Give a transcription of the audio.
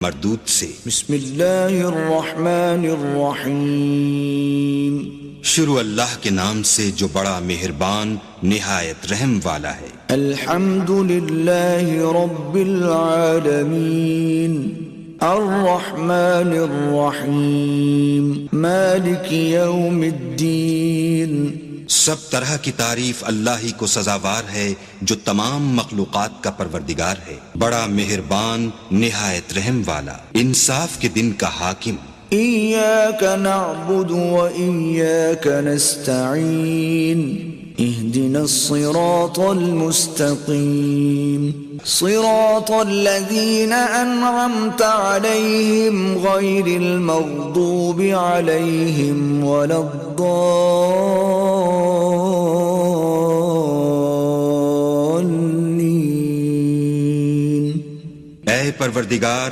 مردود سے۔ بسم اللہ الرحمن الرحیم۔ شروع اللہ کے نام سے جو بڑا مہربان نہایت رحم والا ہے۔ الحمد للہ رب العالمین الرحمن الرحیم مالک یوم الدین۔ سب طرح کی تعریف اللہ ہی کو سزاوار ہے جو تمام مخلوقات کا پروردگار ہے، بڑا مہربان نہایت رحم والا، انصاف کے دن کا حاکم۔ ایاک نعبد و ایاک نستعین اہدنا الصراط المستقیم صراط الذین انعمت علیہم غیر المغضوب علیہم ولا الضالین۔ اے پروردگار،